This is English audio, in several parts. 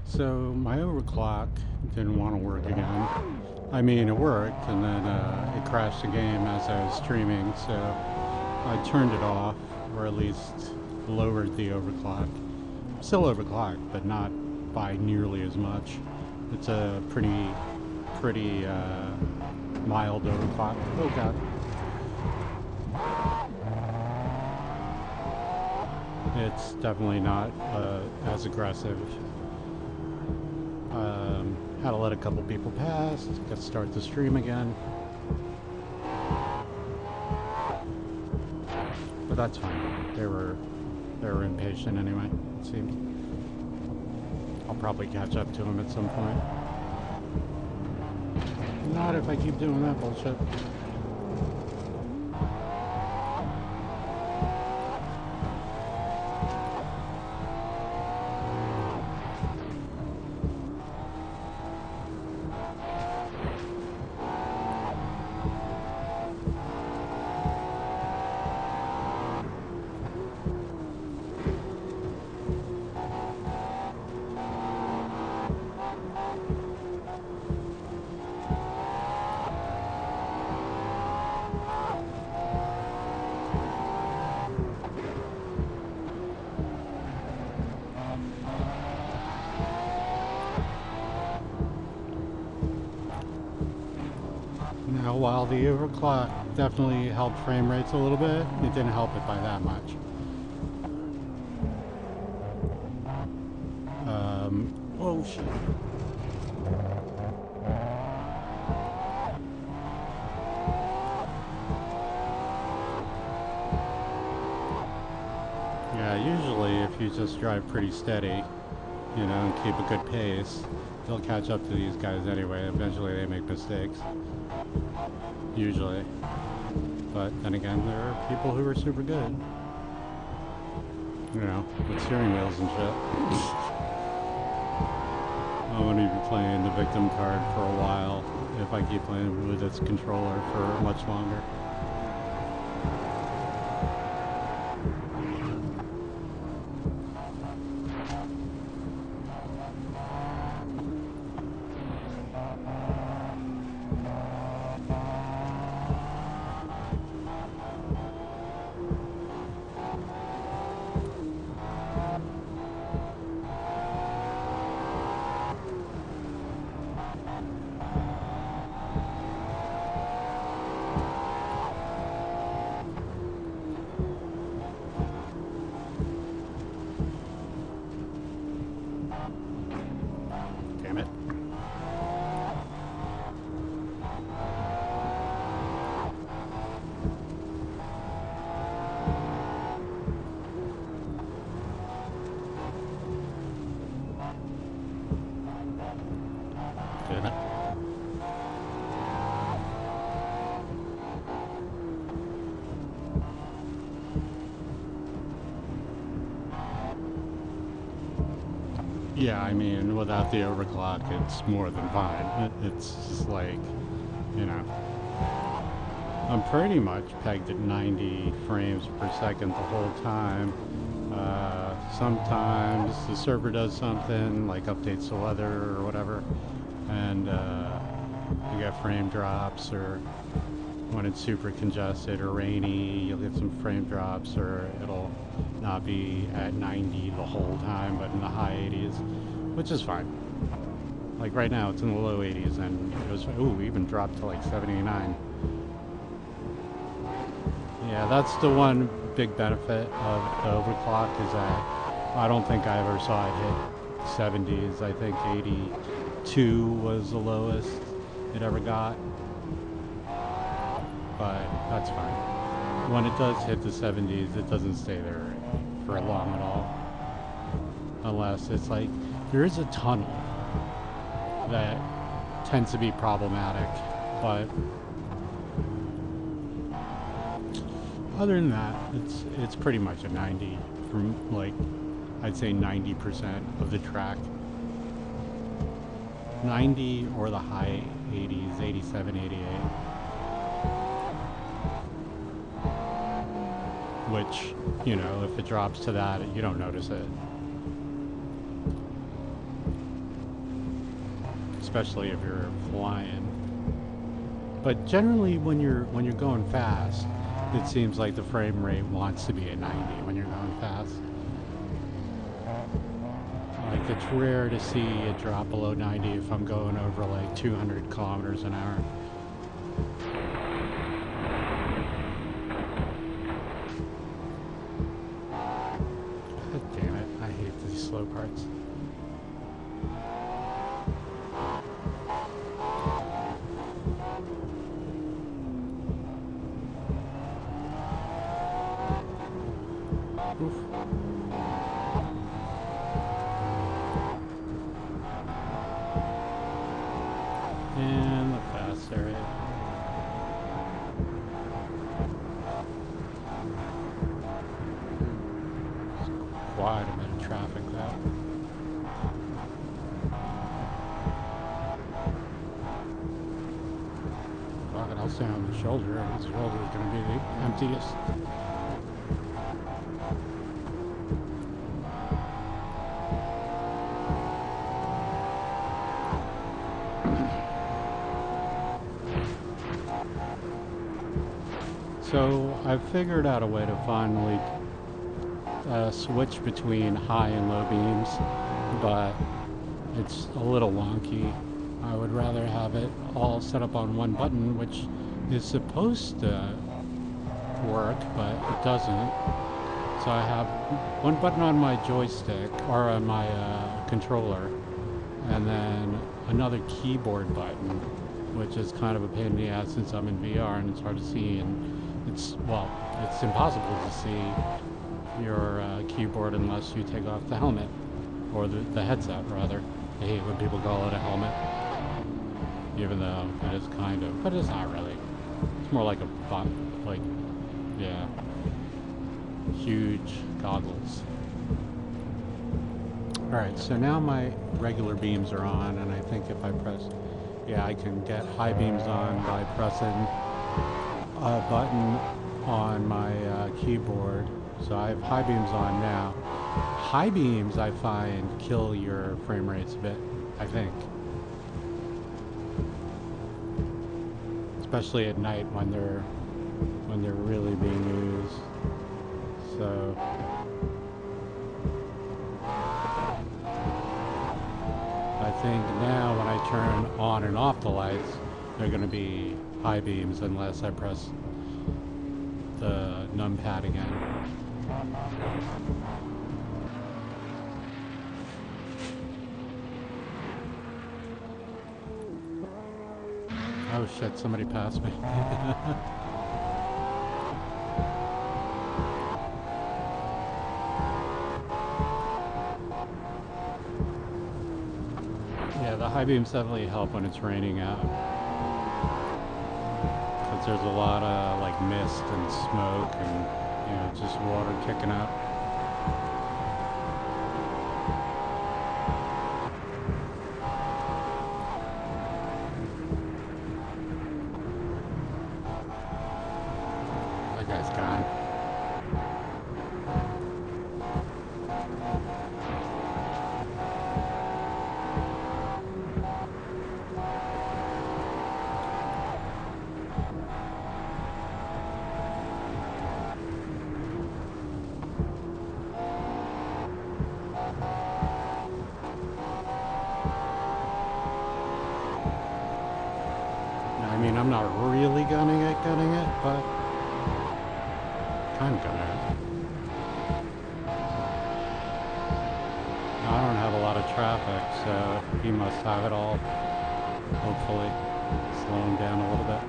So my overclock didn't want to work again. I mean, it worked, and then it crashed the game as I was streaming, so I turned it off, or at least lowered the overclock. Still overclocked, but not by nearly as much. It's a pretty mild overclock. Oh god. It's definitely not as aggressive. Had to let a couple people pass, got to start the stream again. But that's fine. They were impatient anyway, it seemed. I'll probably catch up to them at some point. Not if I keep doing that bullshit. Now, while the overclock definitely helped frame rates a little bit, it didn't help it by that much. Oh shit. Yeah, usually if you just drive pretty steady, you know, and keep a good pace, they'll catch up to these guys anyway. Eventually they make mistakes. Usually. But then again, there are people who are super good. You know, with steering wheels and shit. I'm gonna be playing the victim card for a while if I keep playing with this controller for much longer. Damn it. Damn it. Yeah, I mean, without the overclock, it's more than fine. It's just like, you know, I'm pretty much pegged at 90 frames per second the whole time. Sometimes the server does something, like updates the weather or whatever, and you get frame drops, or when it's super congested or rainy, you'll get some frame drops, or it'll not be at 90 the whole time, but in the high 80s, which is fine. Like right now, it's in the low 80s, and it was, ooh, even dropped to like 79. Yeah, that's the one big benefit of the overclock, is that I don't think I ever saw it hit 70s. I think 82 was the lowest it ever got. But that's fine. When it does hit the 70s, it doesn't stay there for long at all. Unless it's like, there is a tunnel that tends to be problematic, but other than that, it's pretty much a 90 from, like, I'd say 90% of the track. 90 or the high 80s, 87, 88. Which, you know, if it drops to that, you don't notice it. especially if you're flying. But generally, when you're going fast, it seems like the frame rate wants to be at 90 when you're going fast. Like, it's rare to see it drop below 90 if I'm going over like 200 kilometers an hour. God damn it, I hate these slow parts. Oof. And the fast area. There's quite a bit of traffic though. Fuck it, I'll stay on the shoulder, and this shoulder is going to be the emptiest. So I figured out a way to finally switch between high and low beams, but it's a little wonky. I would rather have it all set up on one button, which is supposed to work, but it doesn't. So I have one button on my joystick, or on my controller, and then another keyboard button, which is kind of a pain in the ass since I'm in VR and it's hard to see, and it's impossible to see your keyboard unless you take off the helmet, or the headset rather. I hate when people call it a helmet, even though it is kind of, but it's not really. It's more like huge goggles. Alright, so now my regular beams are on, and I think if I press, I can get high beams on by pressing a button on my keyboard. So I have high beams on now. High beams, I find, kill your frame rates a bit, I think. Especially at night when they're really being used. So I think now when I turn on and off the lights, they're going to be high beams unless I press the numpad again. Oh shit, somebody passed me. Yeah, the high beams definitely help when it's raining out. Because there's a lot of like mist and smoke and just water kicking up. That guy's gone. I mean, I'm not really gunning it, but kind of gunning it. I don't have a lot of traffic, so he must have it all. Hopefully, slowing down a little bit.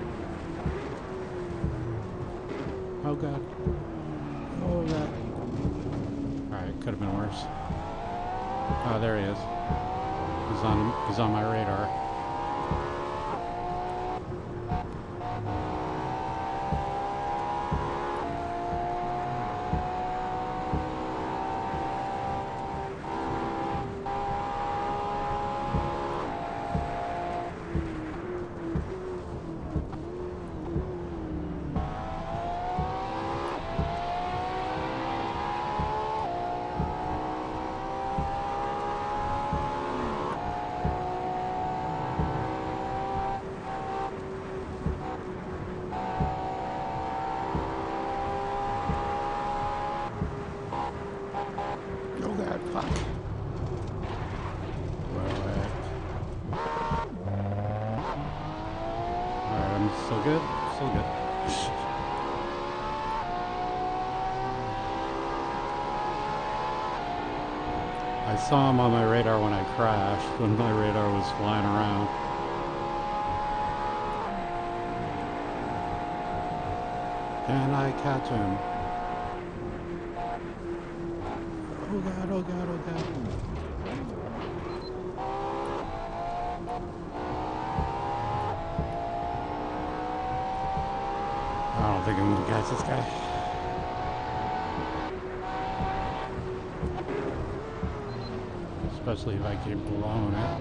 Oh god. Oh god. Alright, could have been worse. Oh, there he is. He's on my radar. So good? So good. I saw him on my radar when I crashed, when my radar was flying around. Can I catch him? Oh god, oh god, oh god. I don't think I'm gonna catch this guy. Especially if I keep blowing it.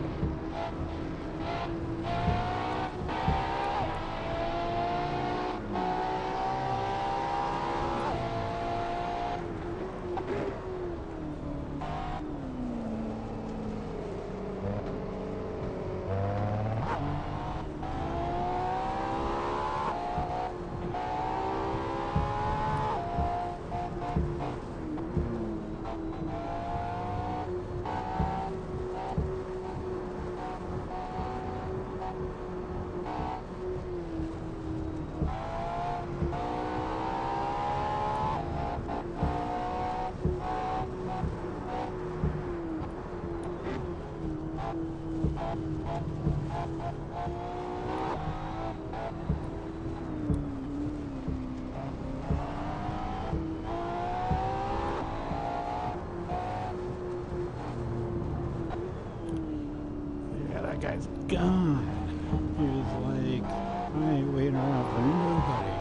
That guy's gone. He was like, I ain't waiting around for nobody.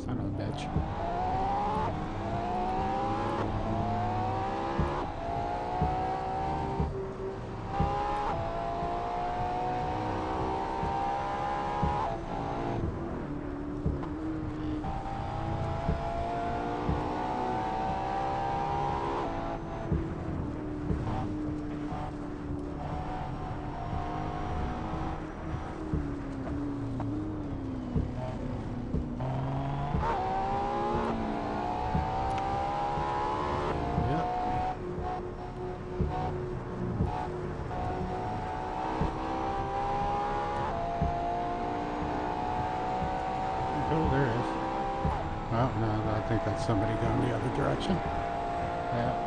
Son of a bitch. Oh, there is. Oh, no, I think that's somebody going the other direction. Yeah.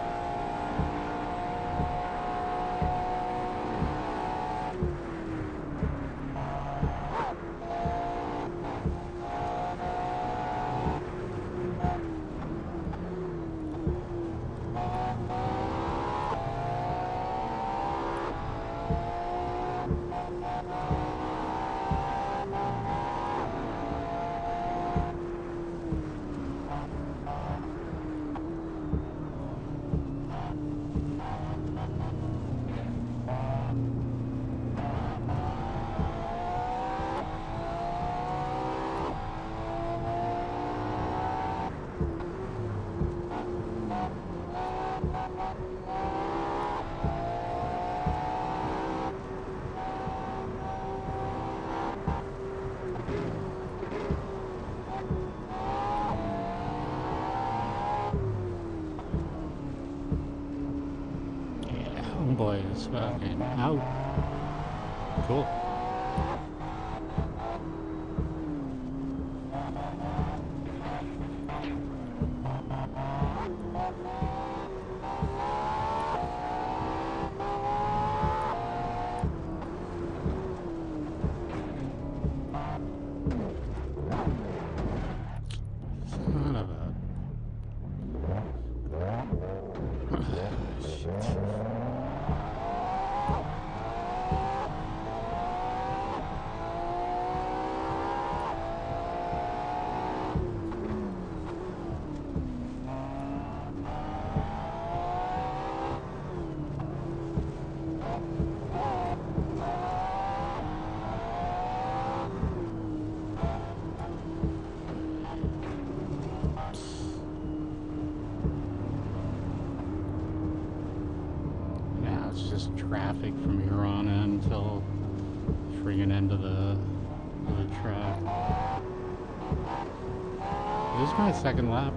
Boy is fucking out. Cool. traffic from here on in until friggin' end of the track. This is my second lap.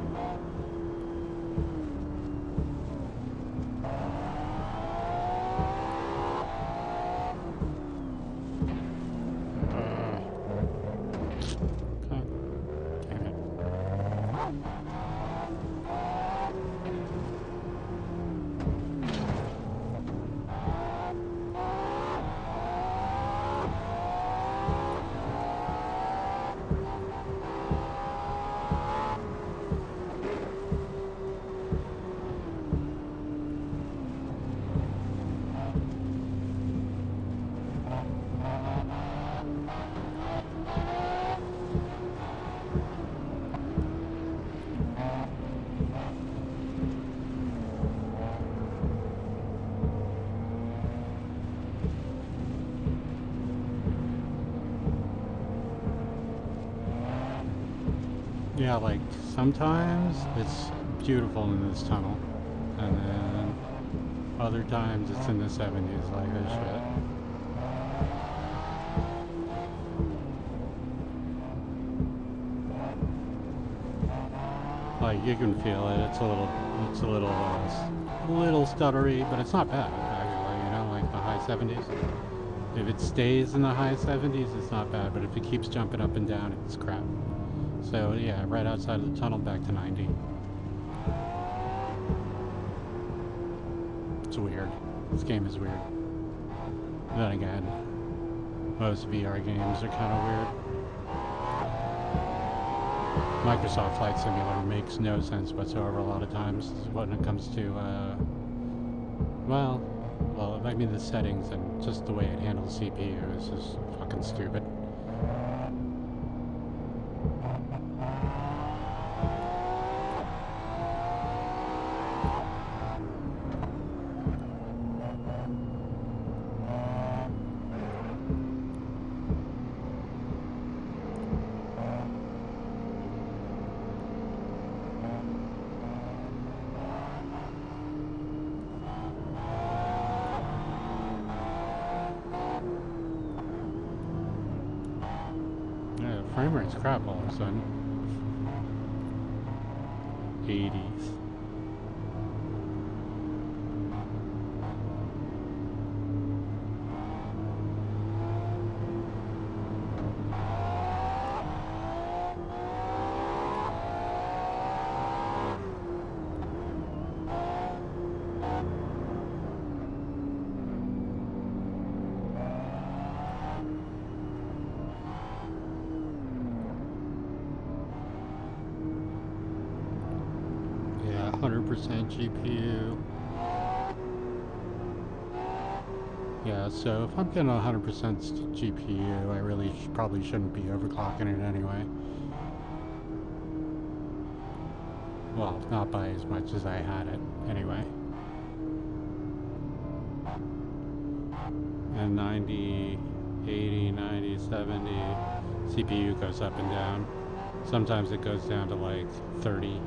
Yeah, like sometimes it's beautiful in this tunnel, and then other times it's in the 70s, like this shit. Like you can feel it. It's a little stuttery, but it's not bad actually. You know, like the high 70s. If it stays in the high 70s, it's not bad. But if it keeps jumping up and down, it's crap. So yeah, right outside of the tunnel, back to 90. It's weird. This game is weird. Then again, most VR games are kind of weird. Microsoft Flight Simulator makes no sense whatsoever a lot of times when it comes to, well, I mean the settings and just the way it handles CPU is just fucking stupid. Frame rate's crap all of a sudden. 80s. Yeah, 100% GPU. Yeah, so if I'm getting 100% GPU, I really probably shouldn't be overclocking it anyway. Well, not by as much as I had it anyway. And 90, 80, 90, 70, CPU goes up and down. Sometimes it goes down to like 30%.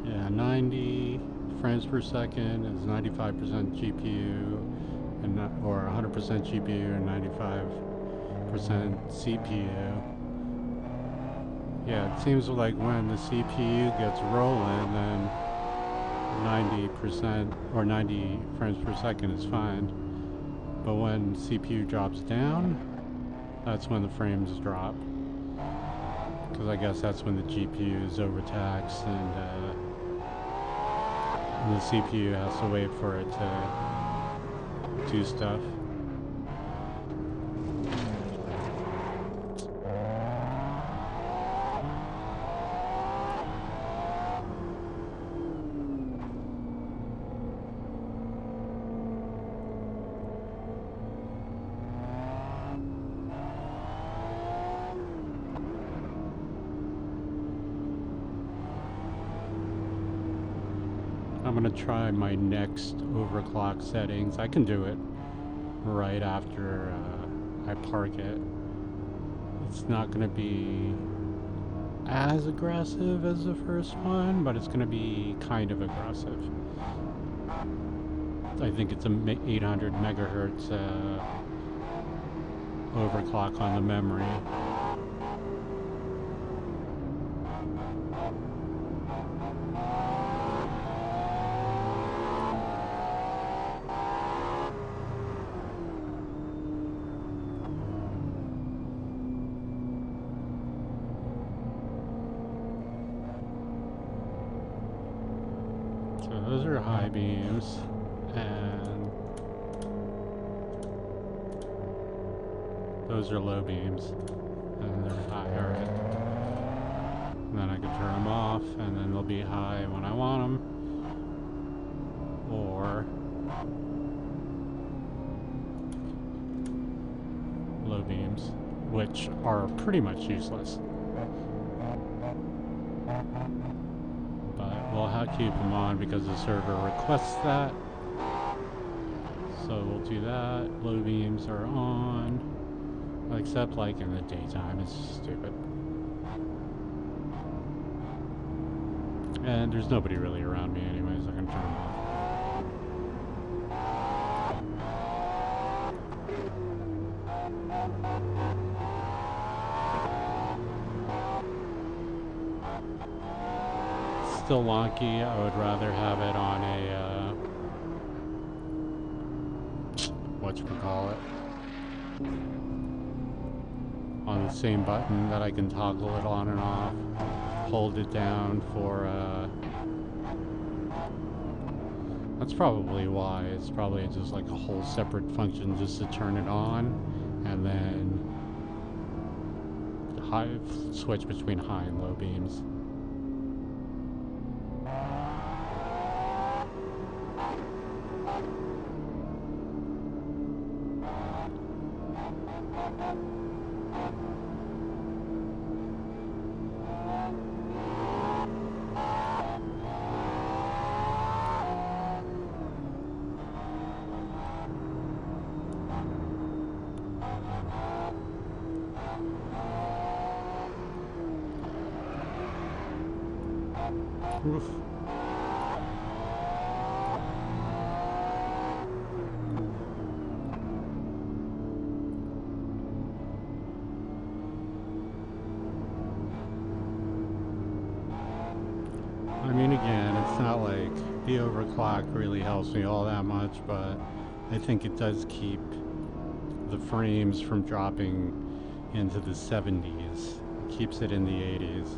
Yeah, 90 frames per second is 95% GPU, and not, or 100% GPU and 95% CPU. Yeah, it seems like when the CPU gets rolling, then 90% or 90 frames per second is fine. But when CPU drops down, that's when the frames drop. Because I guess that's when the GPU is overtaxed and the CPU has to wait for it to do stuff. gonna try my next overclock settings. I can do it right after I park it. It's not gonna be as aggressive as the first one, but it's gonna be kind of aggressive. I think it's a 800 megahertz overclock on the memory. So those are high beams, and those are low beams, and they're high. Alright. And then I can turn them off, and then they'll be high when I want them. Or low beams, which are pretty much useless. But we'll have to keep them on because the server requests that. So we'll do that. Low beams are on. Except like in the daytime, it's stupid. And there's nobody really around me anyways, I can turn them off. Still wonky. I would rather have it on a whatchamacallit, on the same button that I can toggle it on and off. Hold it down for that's probably why. It's probably just like a whole separate function just to turn it on, and then switch between high and low beams. Oof. I mean, again, it's not like the overclock really helps me all that much, but I think it does keep the frames from dropping into the 70s. It keeps it in the 80s.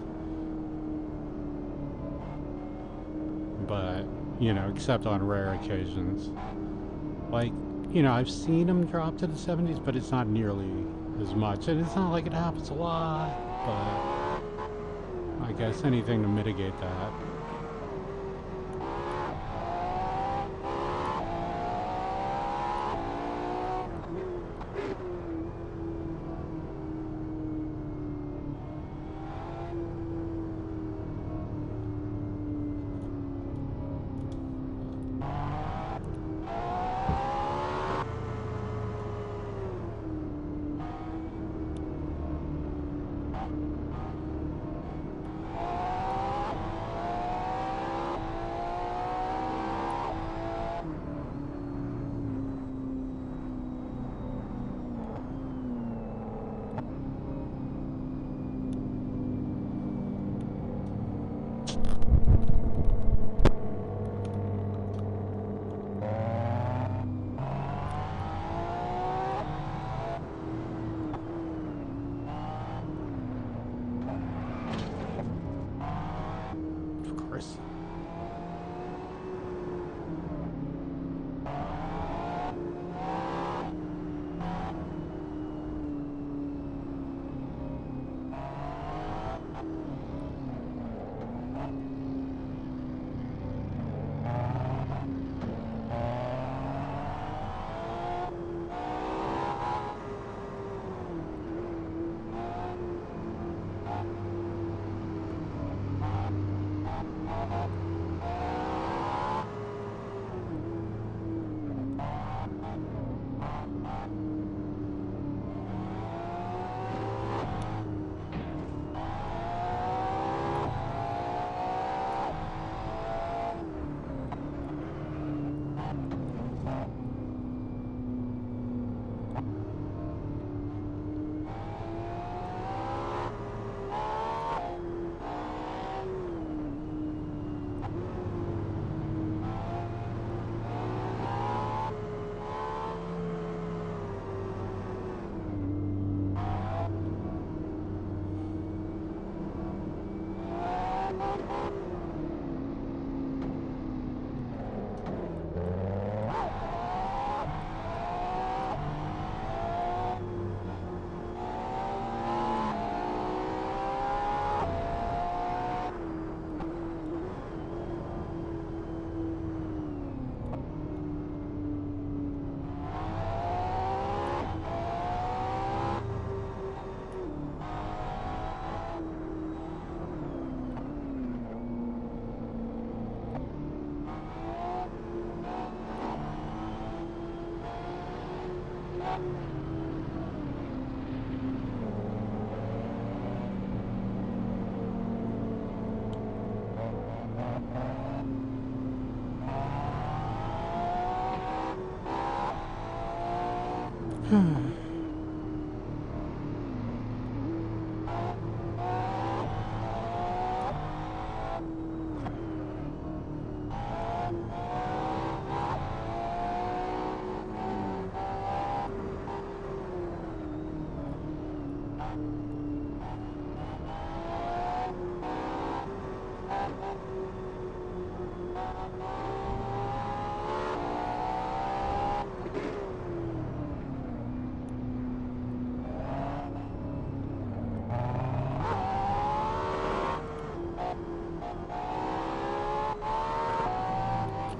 But, you know, except on rare occasions. Like, you know, I've seen them drop to the 70s, but it's not nearly as much. And it's not like it happens a lot, but I guess anything to mitigate that.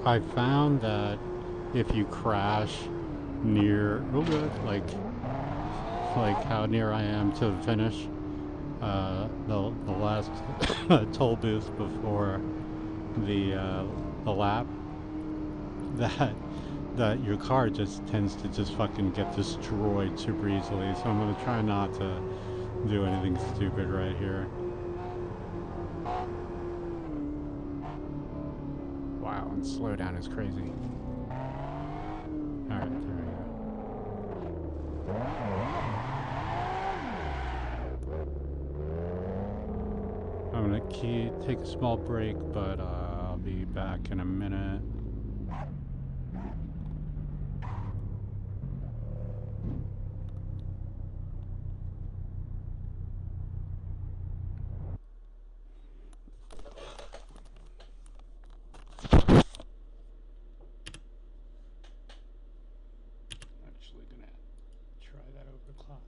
I found that if you crash near, oh good, like how near I am to the finish, the last toll booth before the lap, that that your car just tends to just fucking get destroyed super easily. So I'm gonna try not to do anything stupid right here. Wow, and slow down is crazy. Alright, there we go. I'm gonna take a small break, but I'll be back in a minute. Actually gonna try that overclock.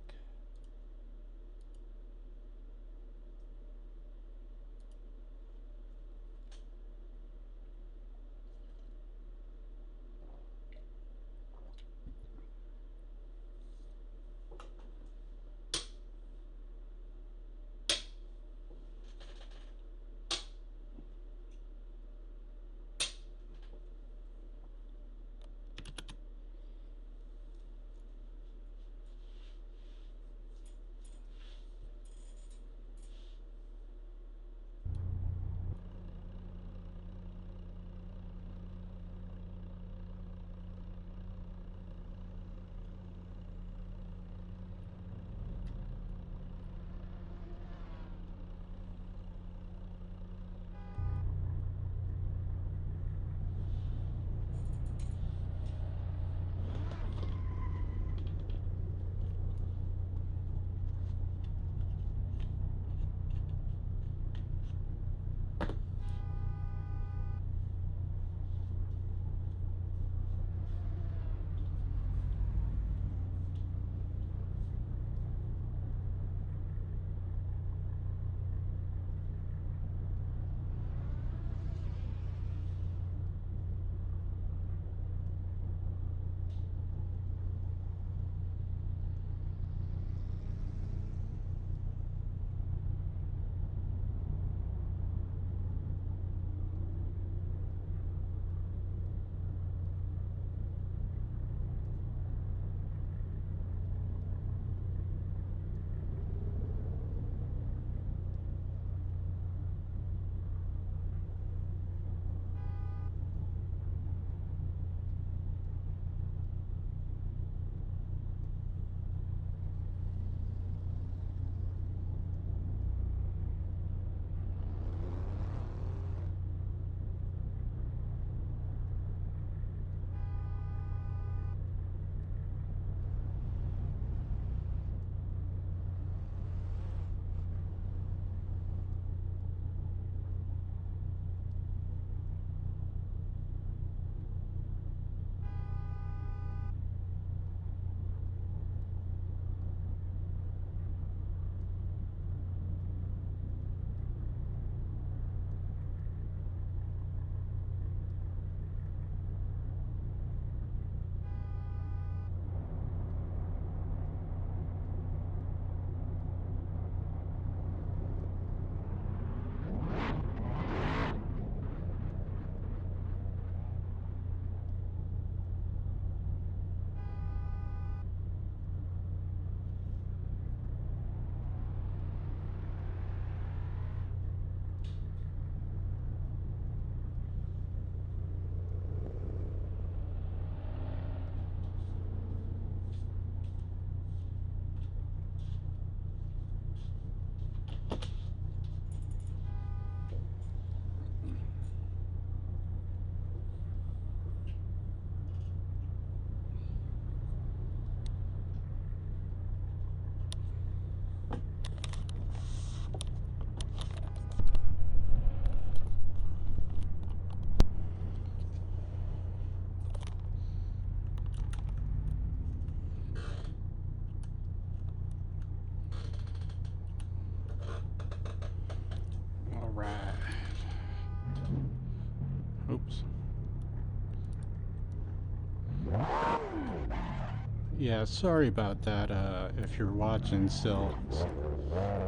Yeah, sorry about that, if you're watching still.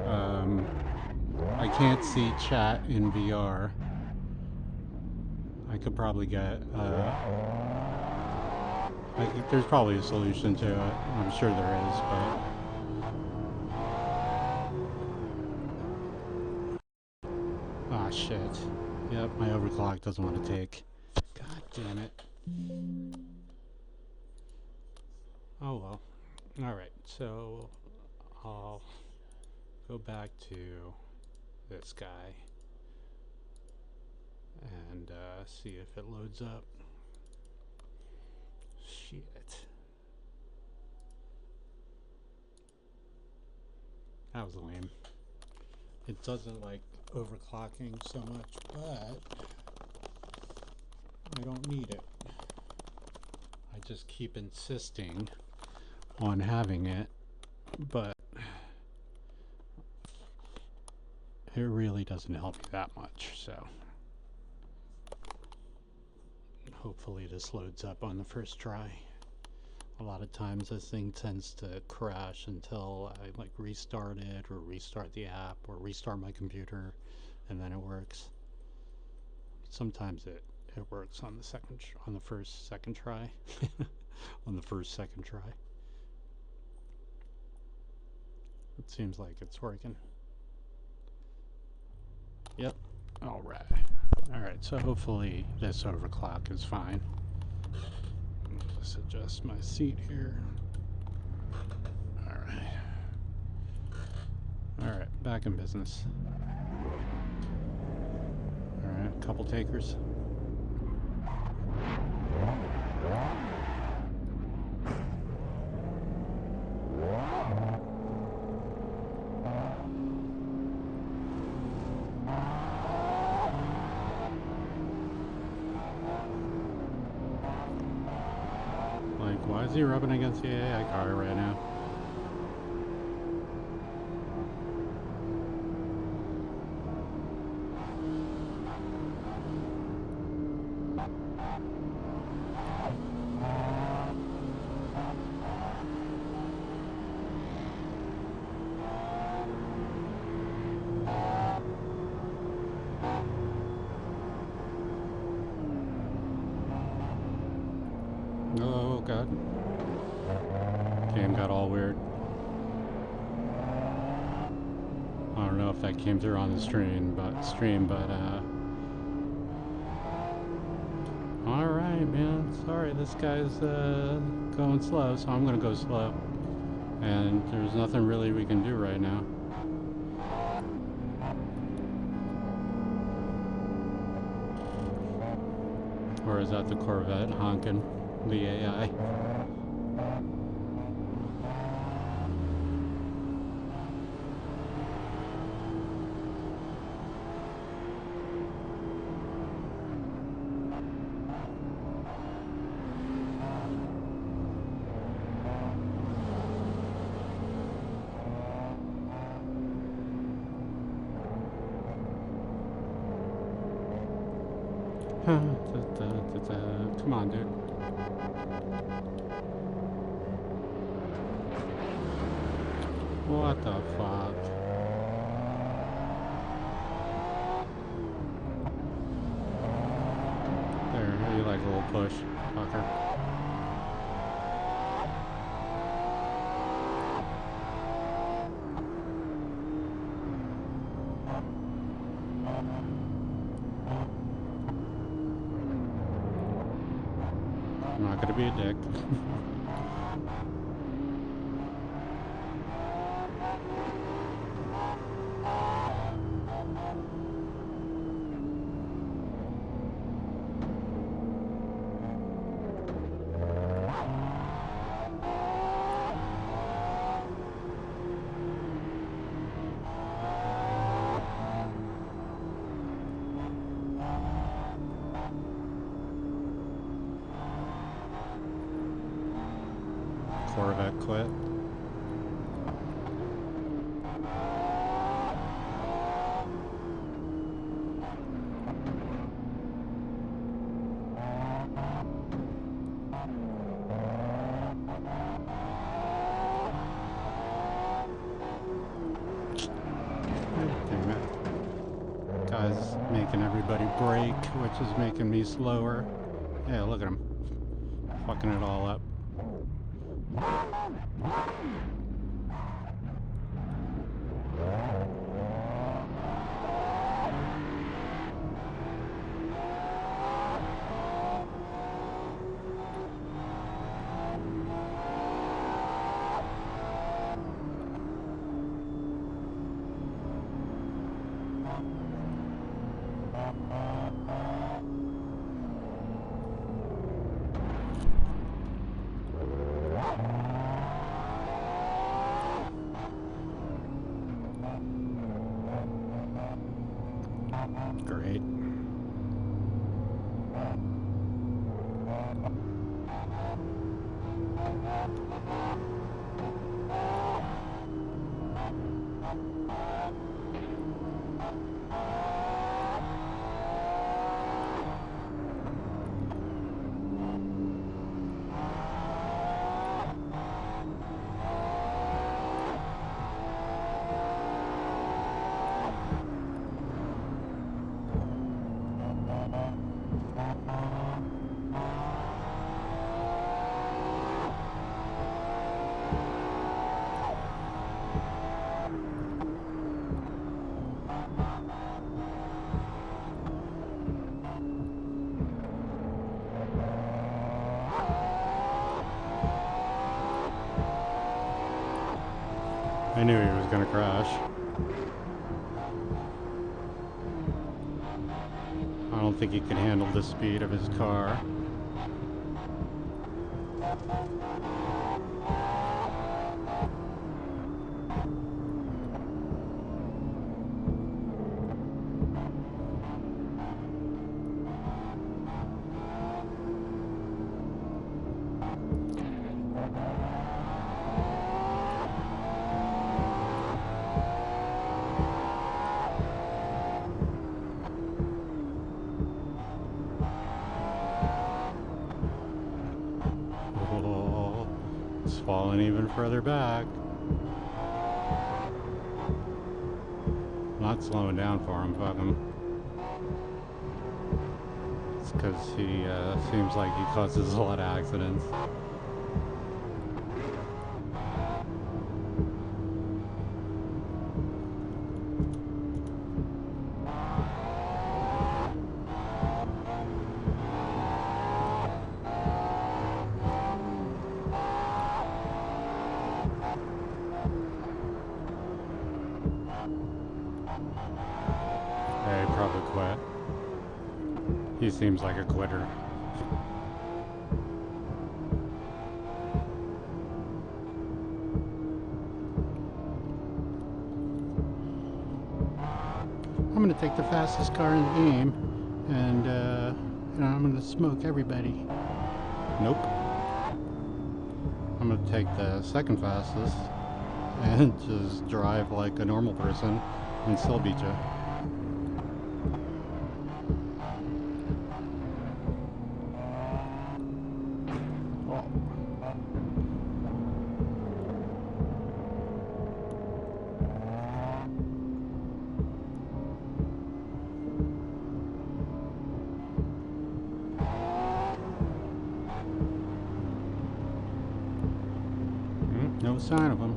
Um, I can't see chat in VR. I could probably get, there's probably a solution to it. I'm sure there is, but... Ah, shit. Yep, my overclock doesn't want to take. God damn it. Oh well. Alright, so I'll go back to this guy and see if it loads up. Shit. That was lame. It doesn't like overclocking so much, but I don't need it. I just keep insisting on having it, but it really doesn't help you that much, so hopefully this loads up on the first try. A lot of times this thing tends to crash until I like restart it or restart the app or restart my computer, and then it works. Sometimes it works on the second on the first second try. On the first second try. It seems like it's working. Yep. Alright. Alright, so hopefully this overclock is fine. Let's adjust my seat here. Alright. Alright, back in business. Alright, a couple takers. Like, why is he rubbing against the AI car right now? Oh god. Game got all weird. I don't know if that came through on the stream, but alright man, sorry, this guy's going slow, so I'm gonna go slow. And there's nothing really we can do right now. Or is that the Corvette honking the AI? Come on, dude. What the fuck? There, you like a little push, fucker. I'm not gonna be a dick. Corvette quit. guy's making everybody brake, which is making me slower. Yeah, look at him. Fucking it all up. Great. I knew he was gonna crash. I don't think he can handle the speed of his car. Oh, it's falling even further back. Not slowing down for him, fuck him. It's because he seems like he causes a lot of accidents. Yeah, he probably quit. He seems like a quitter. I'm gonna take the fastest car in the game, and you know, I'm gonna smoke everybody. Nope. I'm gonna take the second fastest and just drive like a normal person and still beat you. No sign of him.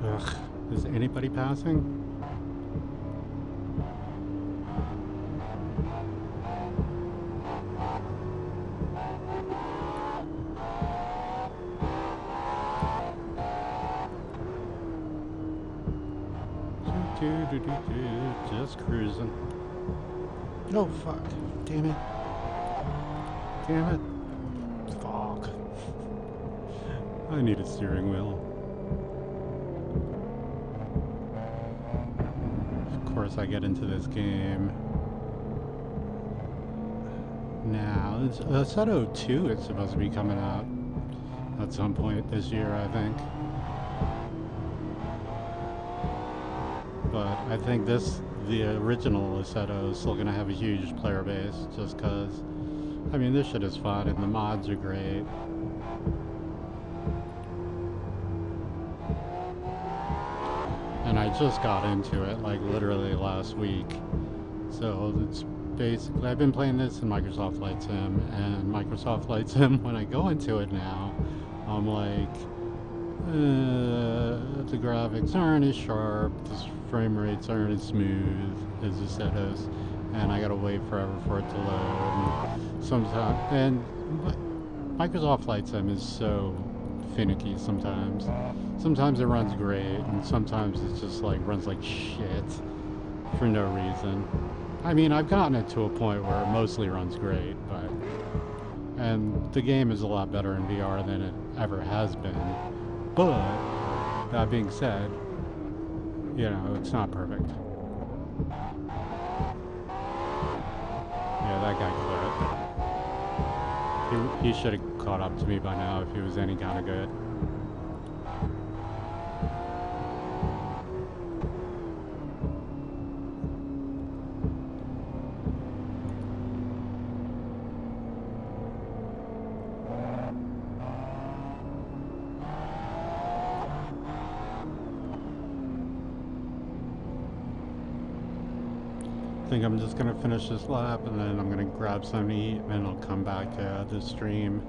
Ugh, is anybody passing? Just cruising. Oh fuck. Damn it. Damn it. Fuck. I need a steering wheel. Of course I get into this game. Now, it's Assetto 2 is supposed to be coming out at some point this year, I think. But I think the original Assetto is still going to have a huge player base, just because, I mean, this shit is fun and the mods are great. and I just got into it like literally last week. So it's basically, I've been playing this in Microsoft Flight Sim, and Microsoft Flight Sim, when I go into it now, I'm like, the graphics aren't as sharp, the frame rates aren't as smooth as Assetto's, and I gotta wait forever for it to load. And sometimes, and Microsoft Flight Sim is so finicky sometimes. Sometimes it runs great, and sometimes it just like runs like shit for no reason. I mean, I've gotten it to a point where it mostly runs great, but and the game is a lot better in VR than it ever has been. But that being said, you know, it's not perfect. Yeah, that guy quit. He should have caught up to me by now if he was any kind of good. I think I'm just gonna finish this lap and then I'm gonna grab something to eat and I'll come back to the stream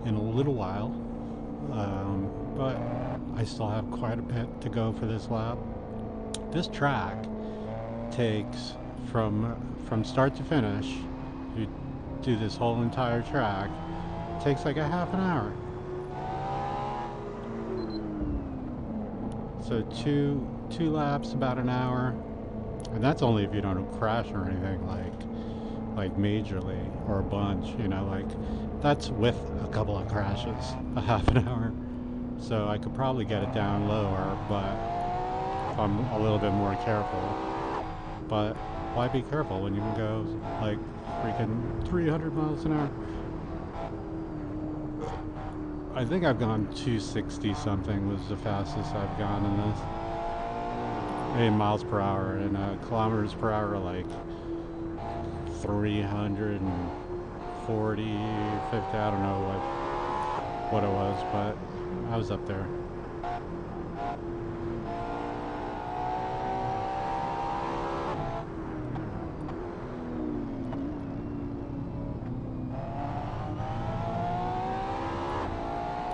in a little while. But I still have quite a bit to go for this lap. This track takes from start to finish. You do this whole entire track. It takes like a half an hour. So two laps, about an hour. And that's only if you don't crash or anything like majorly or a bunch, you know, like that's with a couple of crashes, a half an hour. So I could probably get it down lower, but if I'm a little bit more careful. But why be careful when you can go like freaking 300 miles an hour? I think I've gone 260 something was the fastest I've gone in this. In miles per hour, and kilometers per hour, like 340, 50, I don't know what it was, but I was up there.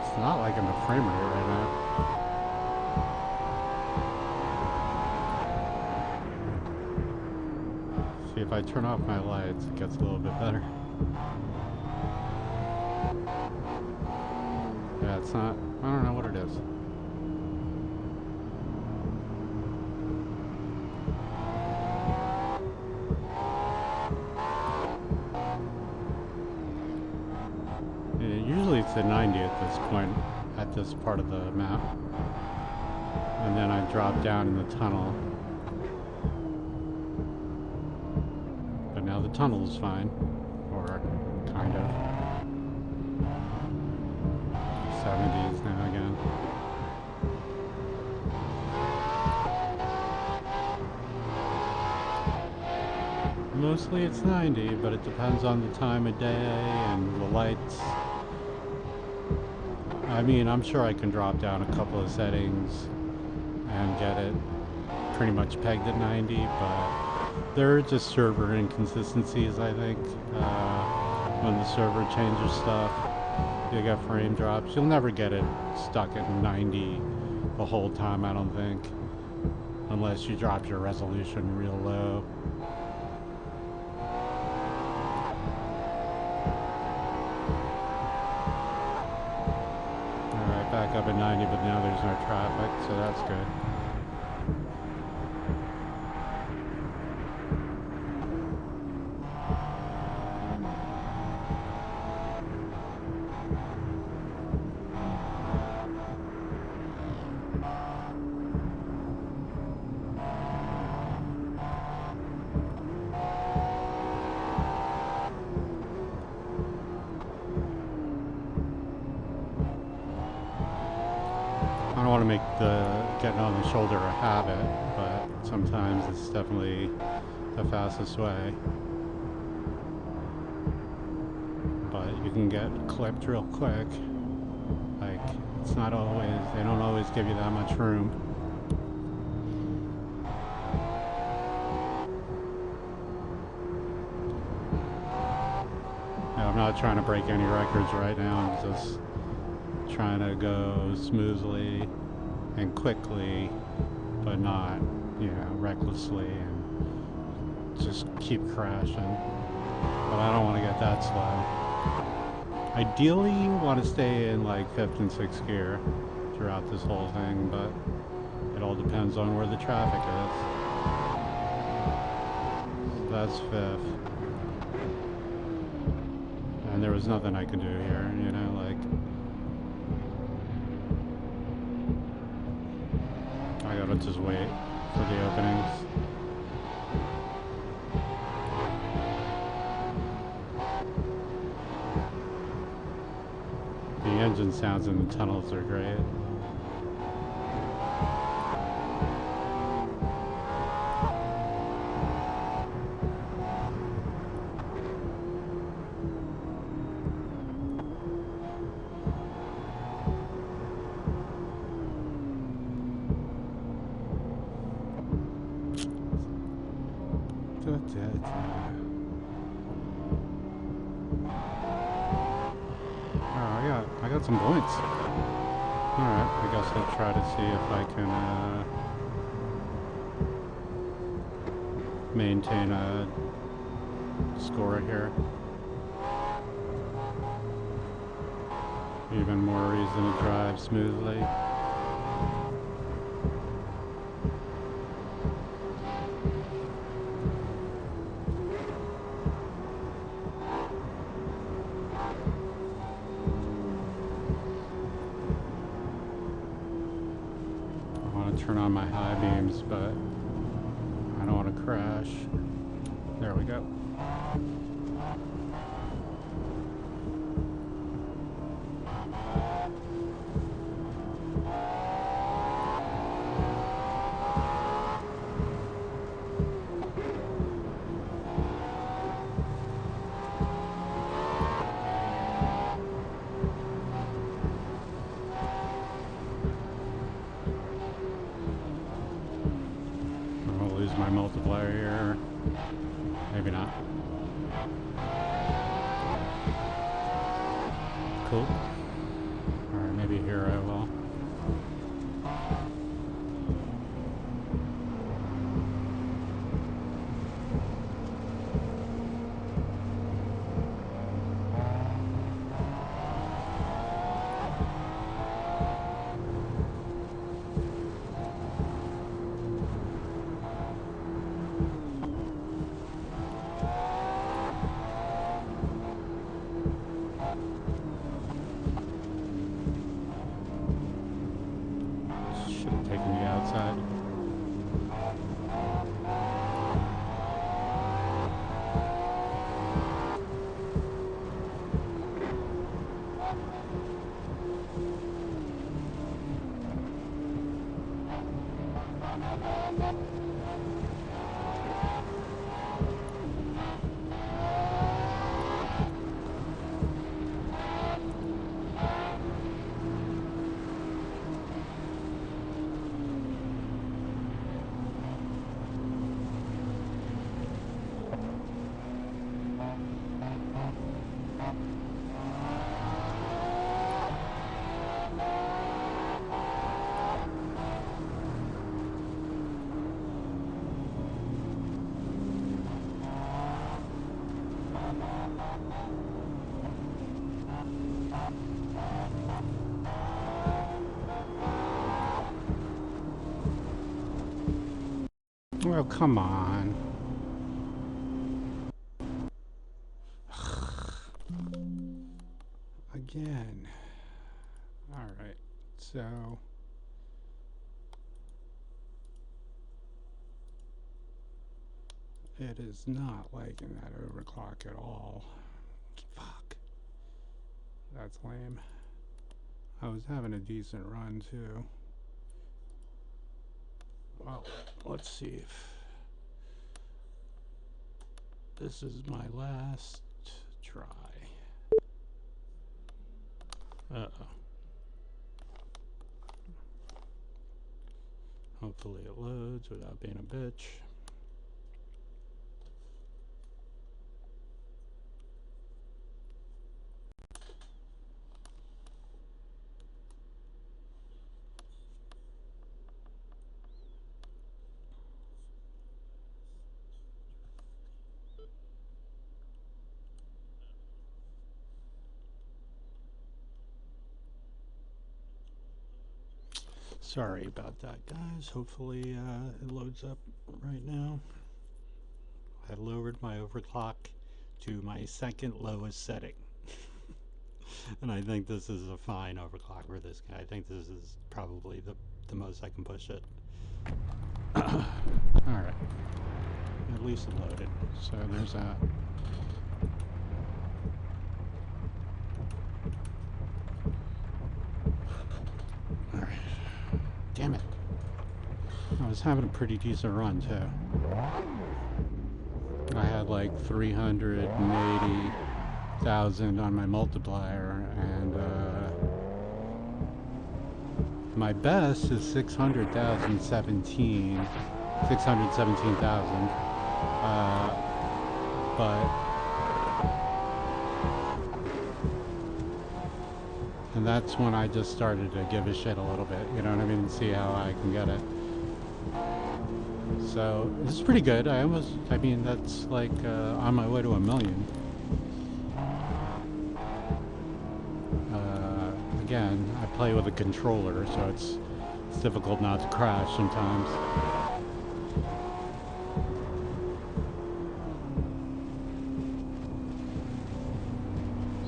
It's not like I'm a frame rate right now. See, if I turn off my lights, it gets a little bit better. Yeah, it's not, I don't know what it is. Yeah, usually it's at 90 at this point, at this part of the map. And then I drop down in the tunnel. Now the tunnel is fine, or kind of. 70s now again. Mostly it's 90, but it depends on the time of day and the lights. I mean, I'm sure I can drop down a couple of settings and get it pretty much pegged at 90, but there are just server inconsistencies, I think. When the server changes stuff, you get frame drops. You'll never get it stuck at 90 the whole time, I don't think. Unless you drop your resolution real low. Alright, back up at 90, but now there's no traffic, so that's good. I don't want to make the getting on the shoulder a habit, but sometimes it's definitely the fastest way. But you can get clipped real quick. Like, it's not always, they don't always give you that much room. I'm not trying to break any records right now. I'm just trying to go smoothly and quickly, but not, you know, recklessly, and just keep crashing. But I don't want to get that slow. Ideally, you want to stay in like 5th and 6th gear throughout this whole thing, but it all depends on where the traffic is. So that's 5th. And there was nothing I could do here, you know, like, I gotta just wait for the openings. The engine sounds in the tunnels are great. I got some points. Alright, I guess I'll try to see if I can maintain a score here. Even more reason to drive smoothly. Turn on my high beams, but I don't want to crash. There we go. My multiplier here. Maybe not. Cool. Alright, maybe here I will. Taking me outside. Well, come on. Again. Alright, so... It is not liking that overclock at all. Fuck. That's lame. I was having a decent run, too. Well, let's see if... This is my last try. Uh-oh. Hopefully it loads without being a bitch. Sorry about that, guys. Hopefully it loads up right now. I lowered my overclock to my second lowest setting. And I think this is a fine overclock for this guy. I think this is probably the most I can push it. Alright. At least it loaded. So there's that. Alright. Damn it. I was having a pretty decent run too. I had like 380,000 on my multiplier, and my best is 617,000. But and that's when I just started to give a shit a little bit, you know what I mean, and see how I can get it. So this is pretty good. I mean, that's like on my way to 1 million. Again, I play with a controller, so it's difficult not to crash sometimes.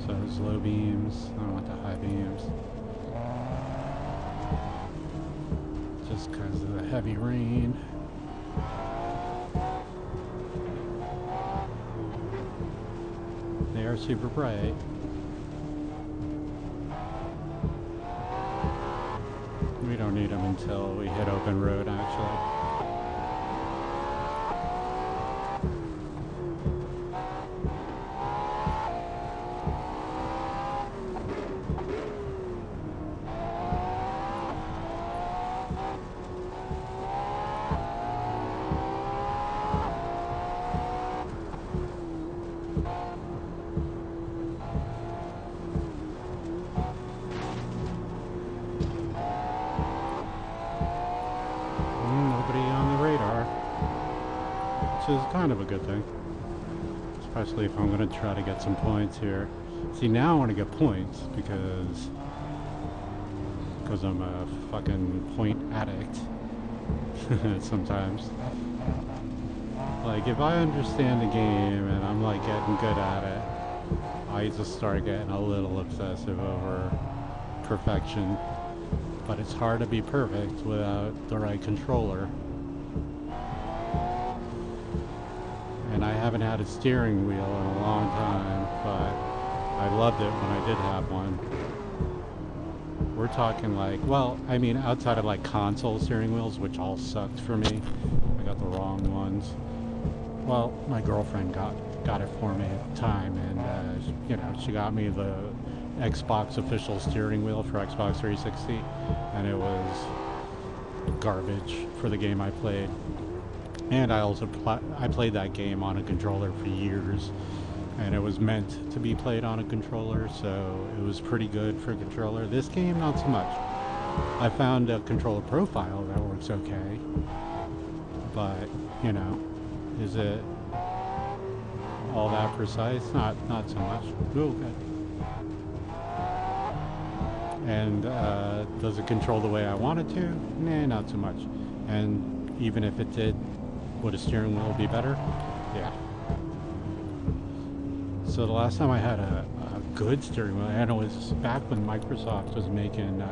So there's low beams. I don't want the high beams. Just because of the heavy rain. They are super bright. We don't need them until we hit open road, actually. Which is kind of a good thing, especially if I'm going to try to get some points here. See, now I want to get points because I'm a fucking point addict sometimes. Like, if I understand the game and I'm like getting good at it, I just start getting a little obsessive over perfection. But it's hard to be perfect without the right controller. And I haven't had a steering wheel in a long time, but I loved it when I did have one. We're talking like, well, I mean, outside of like console steering wheels, which all sucked for me. I got the wrong ones. Well, my girlfriend got it for me at the time, and you know, she got me the Xbox official steering wheel for Xbox 360, and it was garbage for the game I played. And I also I played that game on a controller for years, and it was meant to be played on a controller, so it was pretty good for a controller. This game, not so much. I found a controller profile that works okay, but you know, is it all that precise? Not so much. Oh, good. And does it control the way I want it to? Nah, not so much. And even if it did, would a steering wheel be better? Yeah. So the last time I had a good steering wheel, and it was back when Microsoft was making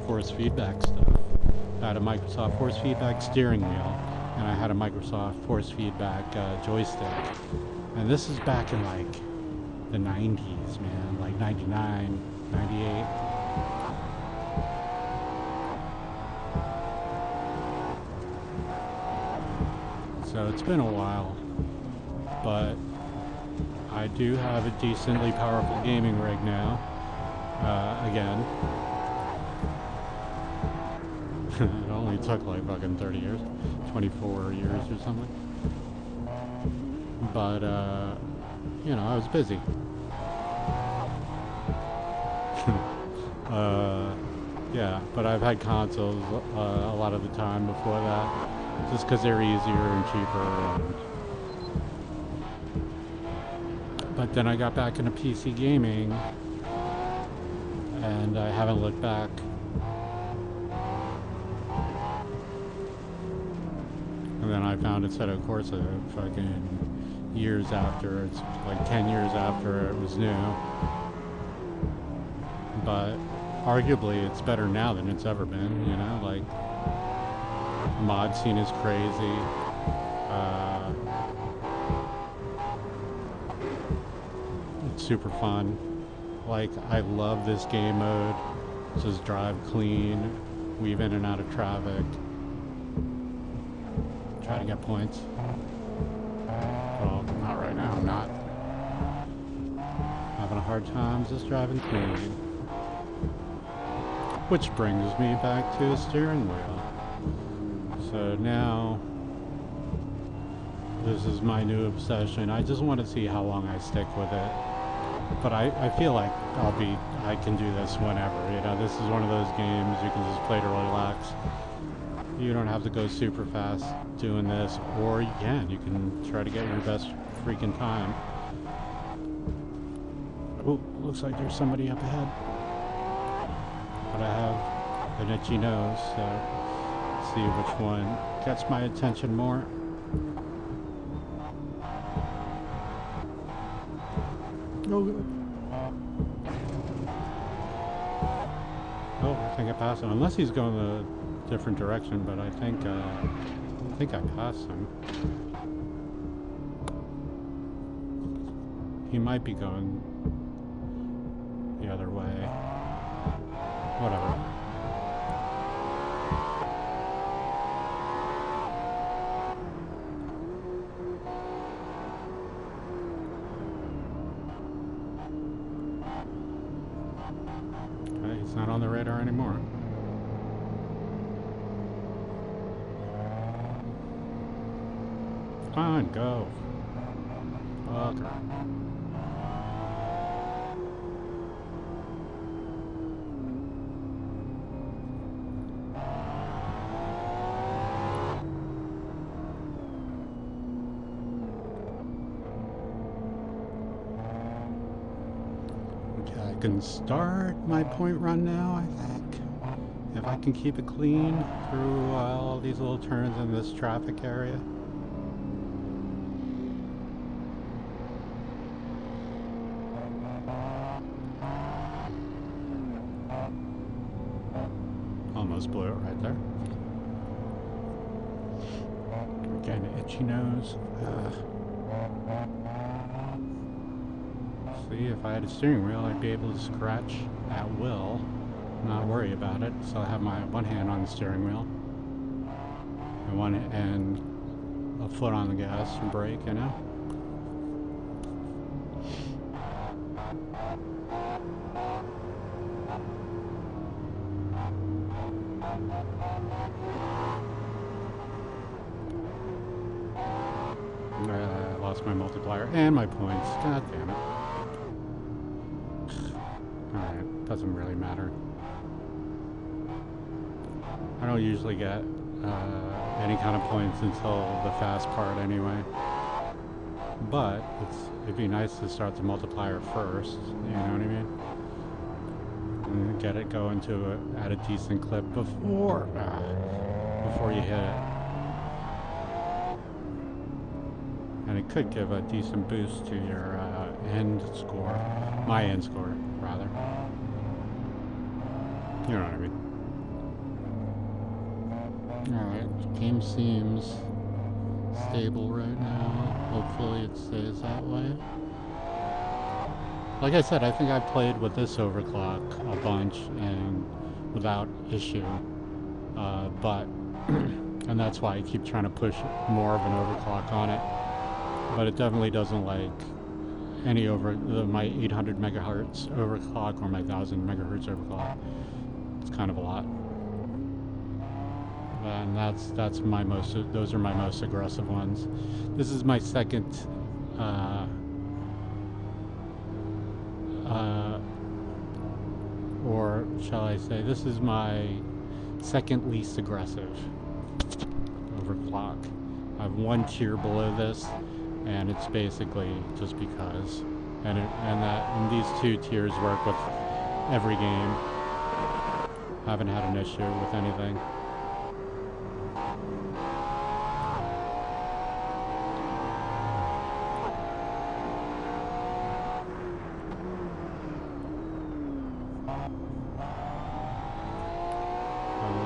force feedback stuff. I had a Microsoft force feedback steering wheel, and I had a Microsoft force feedback joystick. And this is back in like the 90s, man, like 99, 98. So it's been a while, but I do have a decently powerful gaming rig now, again. It only took like fucking 30 years, 24 years or something. But, you know, I was busy. Yeah, but I've had consoles a lot of the time before that. Just because they're easier and cheaper. But then I got back into PC gaming, and I haven't looked back. And then I found Assetto Corsa fucking years after. It's like 10 years after it was new. But arguably it's better now than it's ever been, you know? Like, mod scene is crazy. It's super fun. Like, I love this game mode. Just drive clean, weave in and out of traffic. Try to get points. Well, not right now, I'm not. Having a hard time just driving clean. Which brings me back to the steering wheel. So now, this is my new obsession. I just want to see how long I stick with it. But I feel like I can do this whenever, you know. This is one of those games you can just play to relax. You don't have to go super fast doing this, or you can try to get your best freaking time. Oh, looks like there's somebody up ahead. But I have an itchy nose, so let's see which one gets my attention more. Oh, I think I passed him. Unless he's going a different direction, but I think I passed him. He might be going the other way. Whatever. It's not on the radar anymore. Come on, go. Fucker. Okay, I can start my point run now, I think. If I can keep it clean through all these little turns in this traffic area. Almost blew it right there. Again, itchy nose. See, if I had a steering wheel, I'd be able to scratch at will, not worry about it. So I have my one hand on the steering wheel, and a foot on the gas and brake, you know. I lost my multiplier and my points. God damn it. Alright, doesn't really matter. I don't usually get any kind of points until the fast part anyway. But it'd be nice to start the multiplier first, you know what I mean? And get it going at a decent clip before you hit it. And it could give a decent boost to your end score. My end score, rather. You know what I mean. Alright, game seems stable right now. Hopefully it stays that way. Like I said, I think I played with this overclock a bunch and without issue. And that's why I keep trying to push more of an overclock on it. But it definitely doesn't like any my 800 megahertz overclock or my 1000 megahertz overclock. It's kind of a lot. And those are my most aggressive ones. This is my second or shall I say, this is my second least aggressive overclock. I have one tier below this, and it's basically just because. And these two tiers work with every game. Haven't had an issue with anything.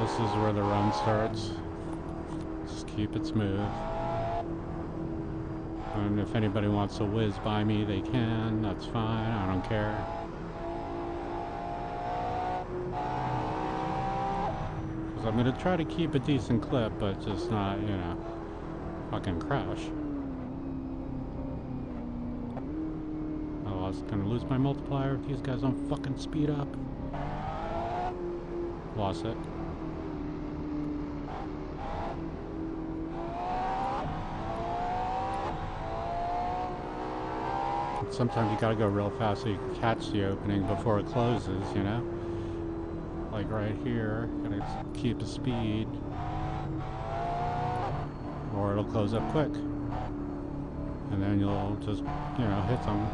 This is where the run starts. Just keep it smooth. And if anybody wants to whiz by me, they can. That's fine. I don't care. Because I'm going to try to keep a decent clip, but just not, you know, fucking crash. Oh, I was going to lose my multiplier if these guys don't fucking speed up. Lost it. Sometimes you gotta go real fast so you can catch the opening before it closes, you know? Like right here, gotta keep the speed, or it'll close up quick. And then you'll just, you know, hit them.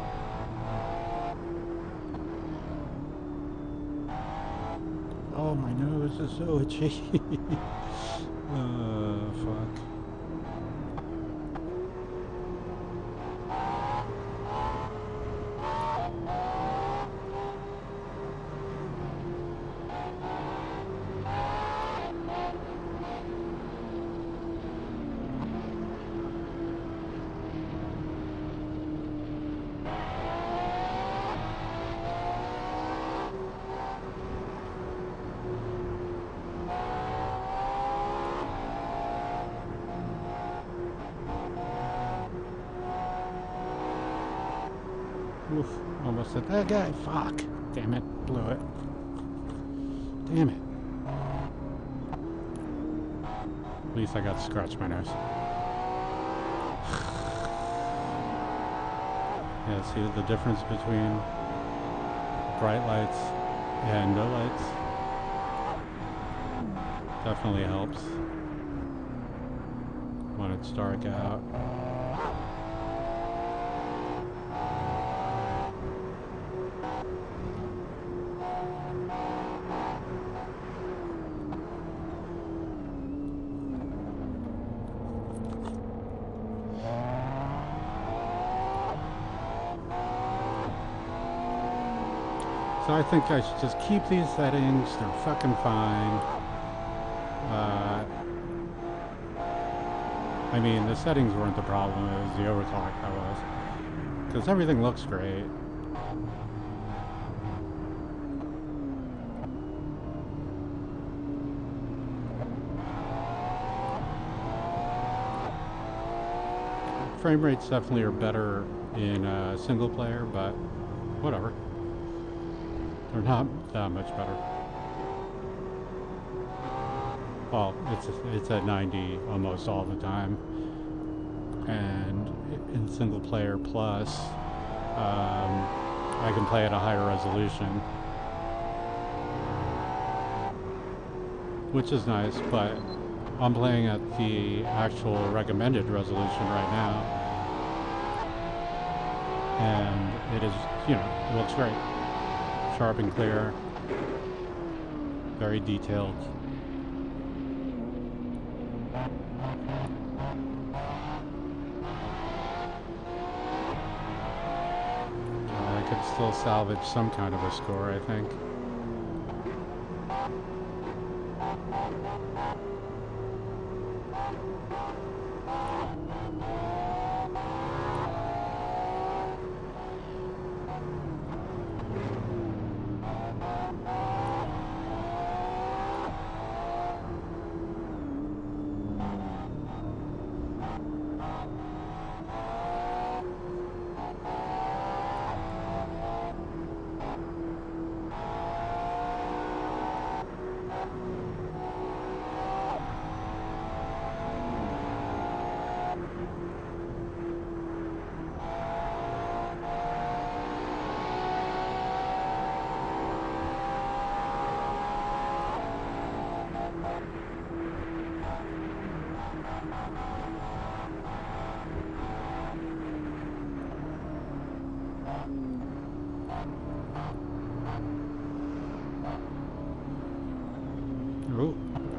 Oh, my nose is so itchy. Fuck. Oof, almost hit that guy. Fuck. Damn it. Blew it. Damn it. At least I got to scratch my nose. Yeah, see the difference between bright lights and no lights? Definitely helps when it's dark out. So I think I should just keep these settings. They're fucking fine. I mean, the settings weren't the problem. It was the overclock that was. Because everything looks great. Frame rates definitely are better in single player, but whatever. They're not that much better. Well, it's at 90 almost all the time, and in single player plus, I can play at a higher resolution, which is nice. But I'm playing at the actual recommended resolution right now, and it is, you know, it looks great. Sharp and clear, very detailed. I could still salvage some kind of a score, I think.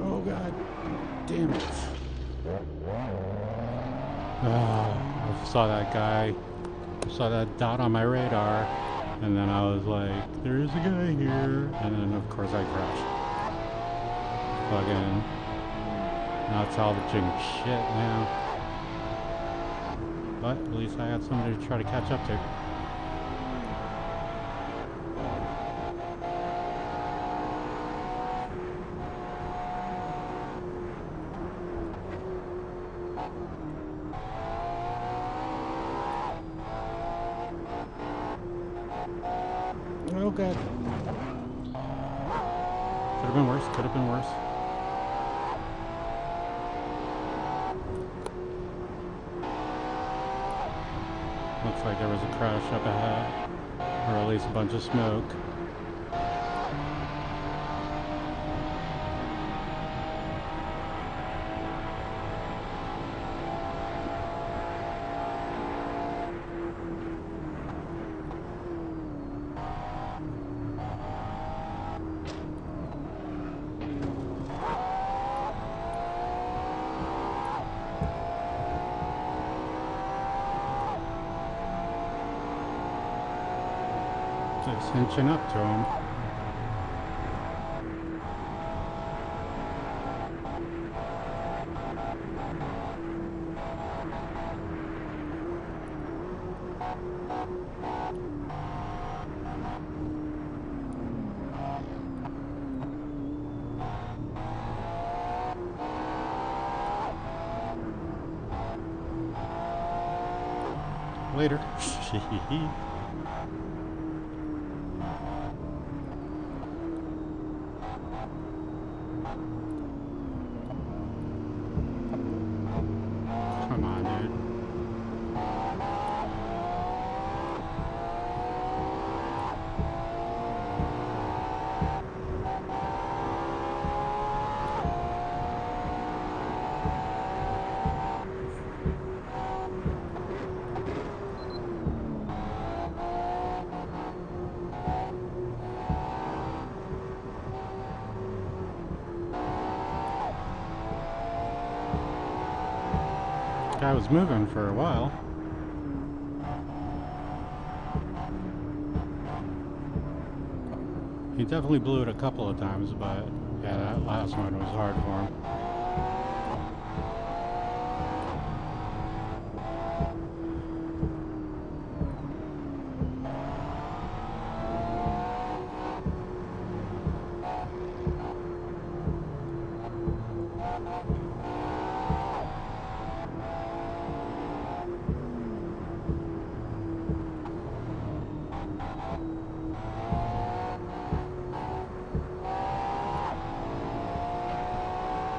Oh god, damn it. I saw that guy, I saw that dot on my radar, and then I was like, there's a guy here, and then of course I crashed. fucking not salvaging shit now. But at least I got somebody to try to catch up to. Oh god. Could have been worse, could have been worse. Looks like there was a crash up ahead, or at least a bunch of smoke. Just inching up to him. Later. Come on, dude. Guy was moving for a while. He definitely blew it a couple of times, but yeah, that last one was hard for him.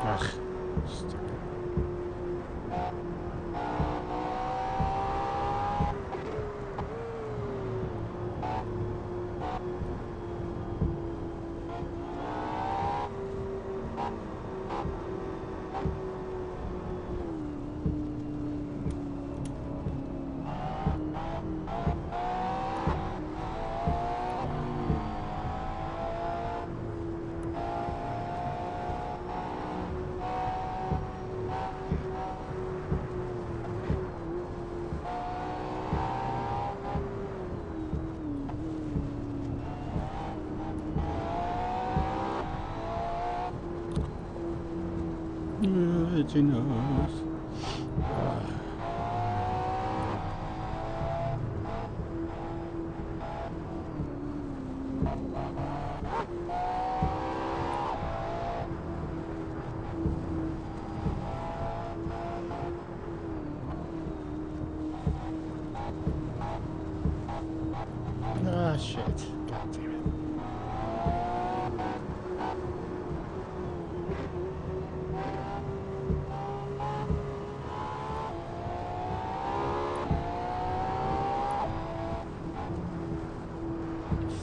Ugh. Itchy nose. Ah, shit. God damn it.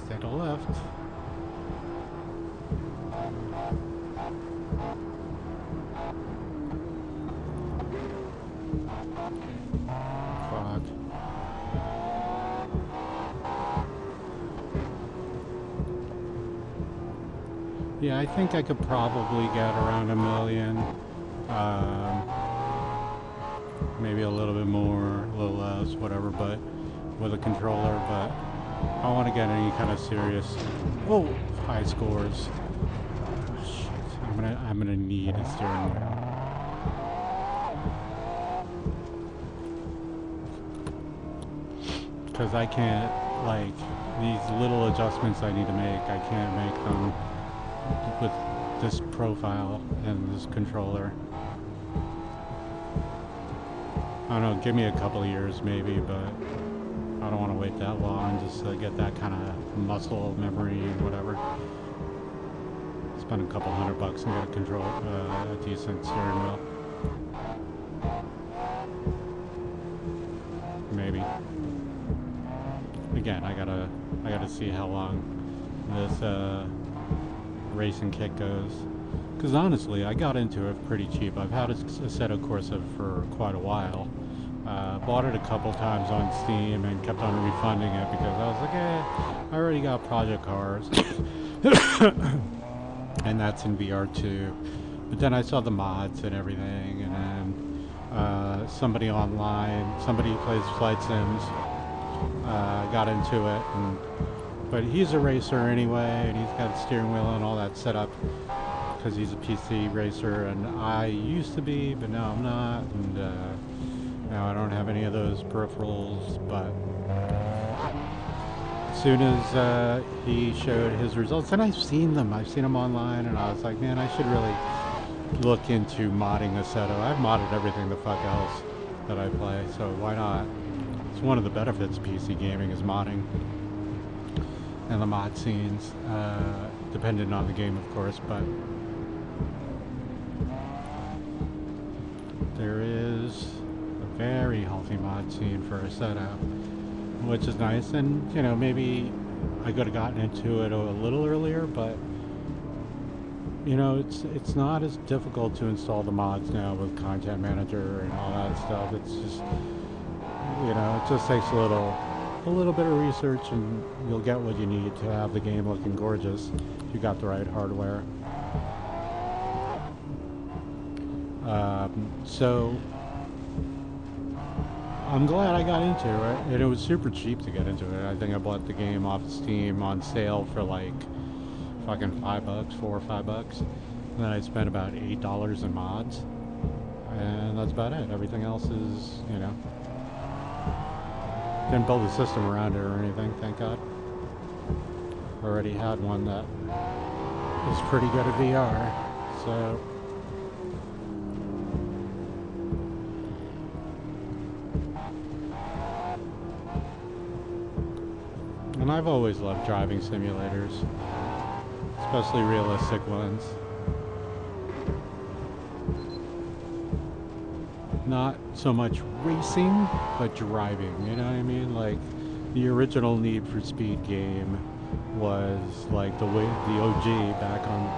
Stay to the left. Fuck. Yeah, I think I could probably get around 1 million. Maybe a little bit more, a little less, whatever, but with a controller, but I want to get any kind of serious, high scores. Oh, shit, I'm I'm gonna need a steering wheel. Because I can't, like, these little adjustments I need to make, I can't make them with this profile and this controller. I don't know, give me a couple of years maybe, but I don't want to wait that long just to get that kind of muscle memory and whatever. Spend a couple $100 and get a decent steering wheel. Maybe. Again, I gotta see how long this racing kit goes. Because honestly, I got into it pretty cheap. I've had a Assetto Corsa for quite a while. Bought it a couple times on Steam and kept on refunding it because I was like, I already got Project Cars. And that's in VR too. But then I saw the mods and everything, and then somebody online, somebody who plays flight sims, got into it. But he's a racer anyway, and he's got a steering wheel and all that set up because he's a PC racer, and I used to be, but now I'm not, and now I don't have any of those peripherals. But as soon as he showed his results, and I've seen them online, and I was like, man, I should really look into modding Assetto. I've modded everything the fuck else that I play, so why not? It's one of the benefits of PC gaming is modding. And the mod scenes, dependent on the game, of course, but there is a very healthy mod scene for Assetto, which is nice. And you know, maybe I could have gotten into it a little earlier, but you know, it's not as difficult to install the mods now with Content Manager and all that stuff. It's just, you know, it just takes a little bit of research, and you'll get what you need to have the game looking gorgeous if you got the right hardware. So I'm glad I got into it, and it was super cheap to get into it. I think I bought the game off Steam on sale for like fucking $5, $4 or $5, and then I spent about $8 in mods, and that's about it. Everything else is, you know, didn't build a system around it or anything, thank God. Already had one that was pretty good at VR, so. And I've always loved driving simulators, especially realistic ones. Not so much racing, but driving, you know what I mean? Like, the original Need for Speed game was like the OG back on,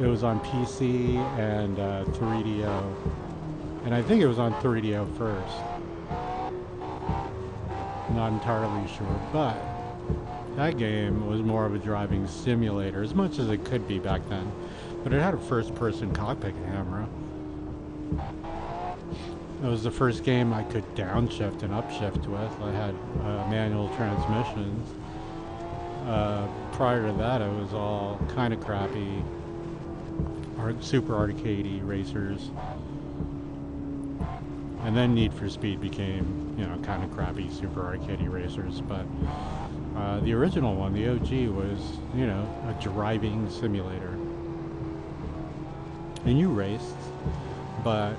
it was on PC and 3DO. And I think it was on 3DO first. Not entirely sure, but that game was more of a driving simulator, as much as it could be back then. But it had a first-person cockpit camera. It was the first game I could downshift and upshift with. I had manual transmissions. Prior to that, it was all kind of crappy, super arcadey racers. And then Need for Speed became, you know, kind of crappy, super arcadey racers. But the original one, the OG, was, you know, a driving simulator. And you raced, but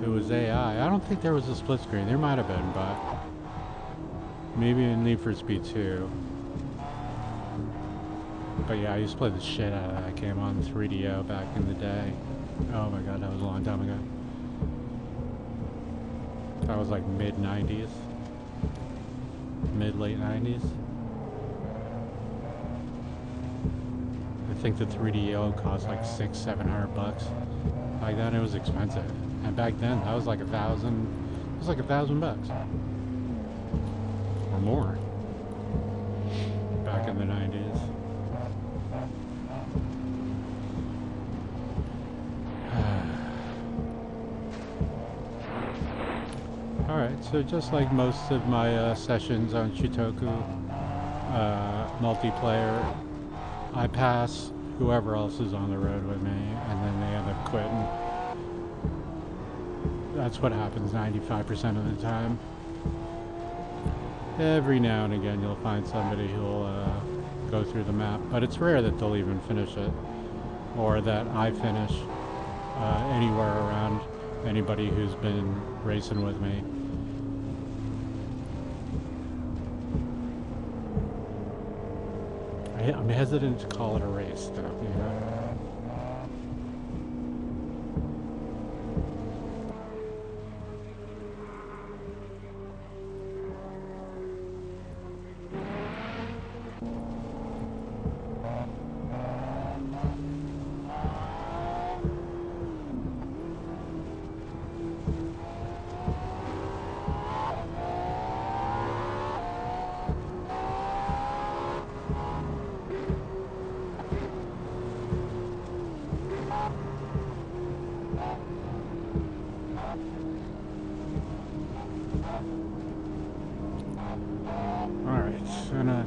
it was AI. I don't think there was a split screen. There might have been, but maybe in Need for Speed 2. But yeah, I used to play the shit out of that game on 3DO back in the day. Oh my god, that was a long time ago. That was like mid-90s. Mid-late 90s. I think the 3DO cost like $600-700. Back then it was expensive. And back then that was like $1,000. It was like $1,000 or more. Back in the 90s. Alright, so just like most of my sessions on Shutoku multiplayer, I pass whoever else is on the road with me, and then they end up quitting. That's what happens 95% of the time. Every now and again you'll find somebody who'll go through the map, but it's rare that they'll even finish it, or that I finish anywhere around anybody who's been racing with me. I'm hesitant to call it a race, though, you know?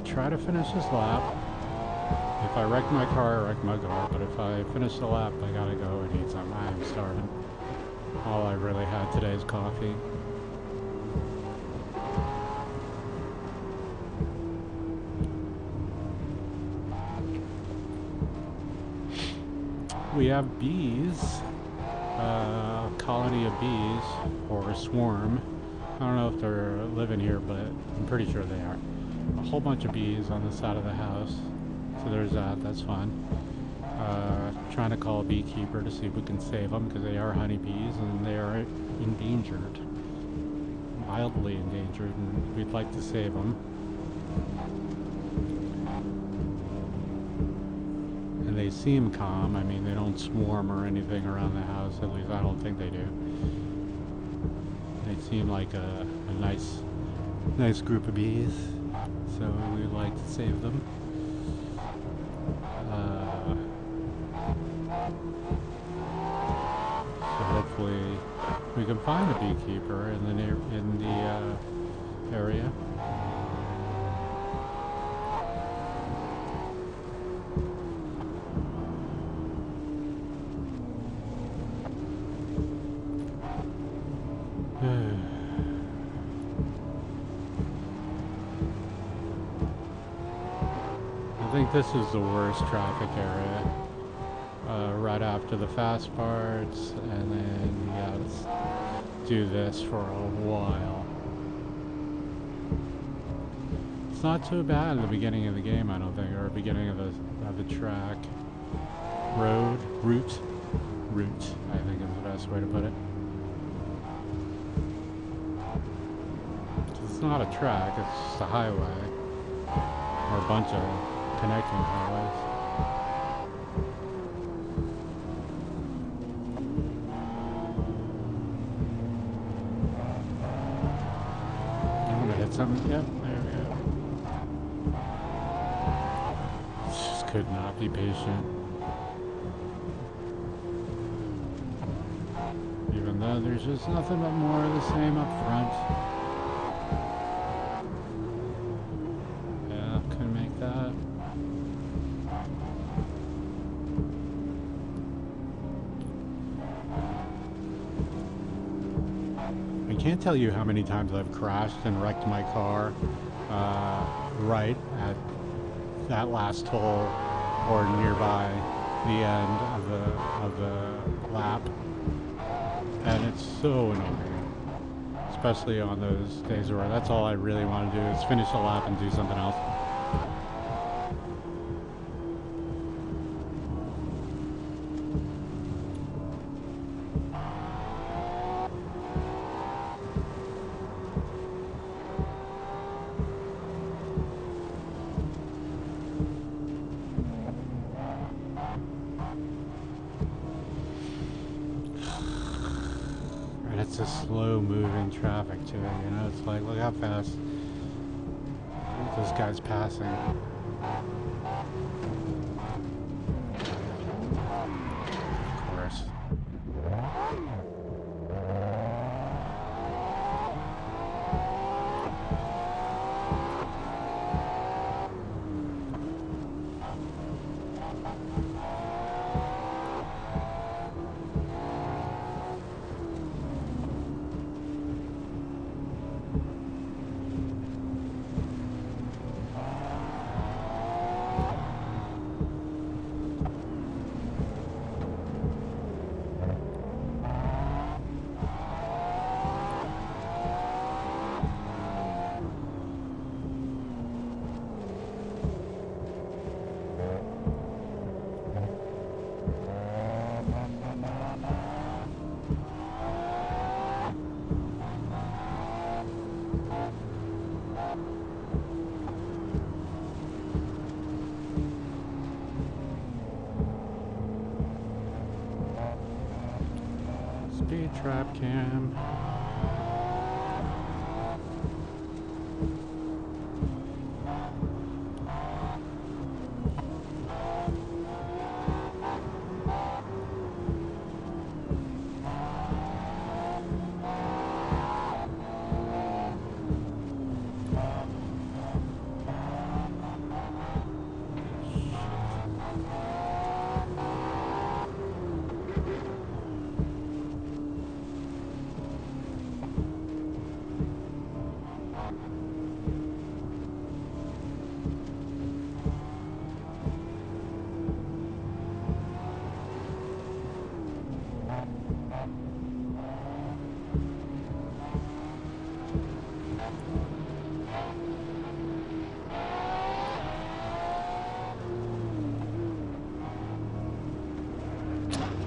Try to finish this lap. If I wreck my car, I wreck my car, but if I finish the lap, I gotta go and eat something. I'm starving. All I really had today is coffee. We have bees, a colony of bees, or a swarm. I don't know if they're living here, but I'm pretty sure they are. A whole bunch of bees on the side of the house, so there's that. That's fun. Trying to call a beekeeper to see if we can save them, because they are honeybees and they are endangered, mildly endangered, and we'd like to save them. And they seem calm. I mean, they don't swarm or anything around the house, at least I don't think they do. They seem like a nice group of bees. So we'd like to save them. So hopefully we can find a beekeeper in the area. I think this is the worst traffic area, right after the fast parts, and then you gotta do this for a while. It's not too bad in the beginning of the game, I don't think, or beginning of the track. Route, I think is the best way to put it. It's not a track, it's just a highway, or a bunch of connecting highways. I'm gonna hit something. Yep, there we go. Just could not be patient. Even though there's just nothing but more of the same up front. Yeah, couldn't make that. I can't tell you how many times I've crashed and wrecked my car right at that last hole or nearby the end of the lap, and it's so annoying, especially on those days where that's all I really want to do is finish the lap and do something else. It's a slow moving traffic too, you know, it's like, look how fast this guy's passing. Of course. trap cam.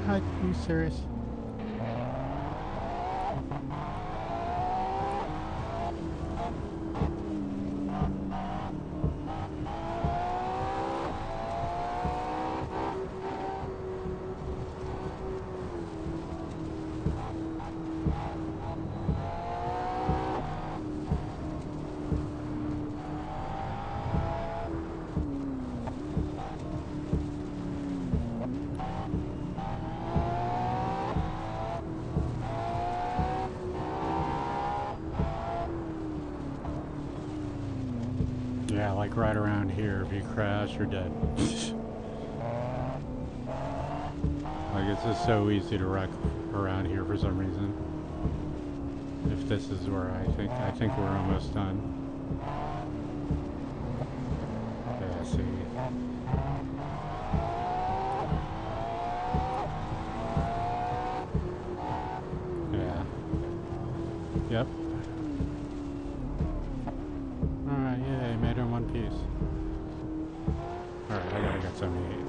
God, are you serious? Yeah, like right around here, if you crash, you're dead. Like, it's just so easy to wreck around here for some reason. If this is where I think we're almost done. Yeah, see. Yeah. Yep. Alright, yay, made it in one piece. Alright, I gotta get 78.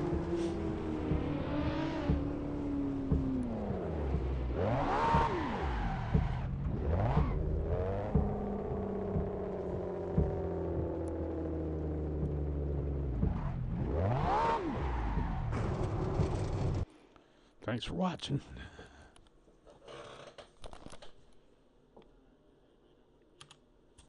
Thanks for watching.